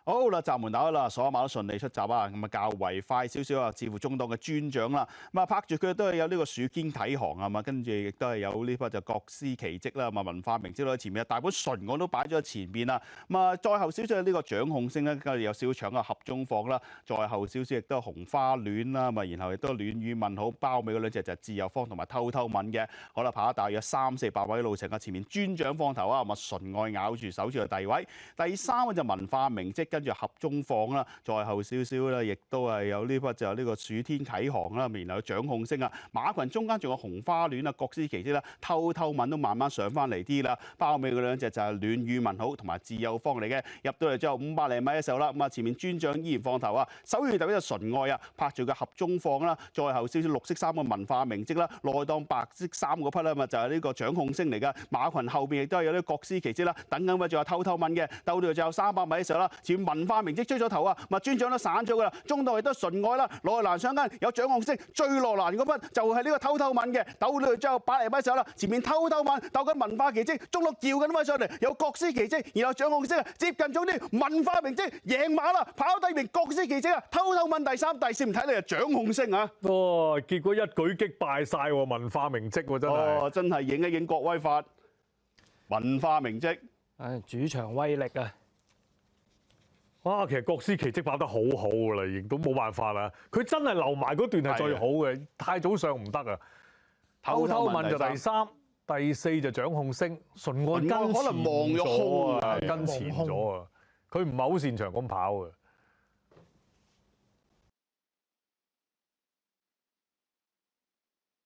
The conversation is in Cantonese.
好啦，閘門打開啦，所有馬都順利出閘啊！咁啊，較為快少少啊，似乎中檔嘅專長啦。咁啊，拍住佢都係有呢個樹堅啟航啊嘛，跟住亦都係有呢匹就國師奇蹟啦。咁啊，文化明蹟喺前面，大本純我都擺咗喺前邊啦。咁啊，再後少少呢個掌控星咧，跟住有少少搶啊合中放啦。再後少少亦都係紅花戀啦，咁啊，然後亦都暖語問好包尾嗰兩隻就係自由方同埋偷偷吻嘅。好啦，跑咗大約300-400位路程啊，前面專長放頭啊，咁啊純愛咬住守住個第位。第三個就文化明蹟。跟住合中放啦，再後少少咧，亦都係有呢匹就呢個暑天啟航啦，然後有掌控星啊，馬群中間仲有紅花戀啊、國師奇蹟啦、偷偷吻都慢慢上翻嚟啲啦，包尾嗰兩隻就係暖語問好同埋自由方嚟嘅，入到嚟之後500零米嘅時候啦，咁啊前面專長依然放頭啊，守住第一隻純愛啊，拍住個合中放啦，再後少少綠色衫嘅文化明蹟啦，內檔白色衫嗰匹啦，咪就係呢個掌控星嚟噶，馬群後邊亦都係有啲國師奇蹟啦，等緊咪仲有偷偷吻嘅，鬥到最後300米嘅時候啦，前文化明蹟追咗頭啊，咪專長都散咗噶啦，中檔亦都純愛啦，落去欄上間有掌控星追落欄嗰匹就係呢個偷偷吻嘅，鬥到最後100零米時候啦，前面偷偷吻鬥緊文化奇蹟，中檔叫緊位上嚟，有國師奇蹟，然後掌控星接近咗啲文化明蹟贏馬啦，跑第二名國師奇蹟啊，偷偷吻第三、第四唔睇你係掌控星啊！哇！結果一舉擊敗晒喎，文化明蹟喎，真係哦，真係影一影國威法，文化明蹟，唉，主場威力啊！哇！其實國師奇蹟跑得好好㗎啦，亦都冇辦法啦。佢真係留埋嗰段係最好嘅，太早上唔得啊！偷偷吻就第三、第四就掌控星，純愛跟前可能望咗空啊，跟前咗啊！佢唔係好擅長咁跑嘅。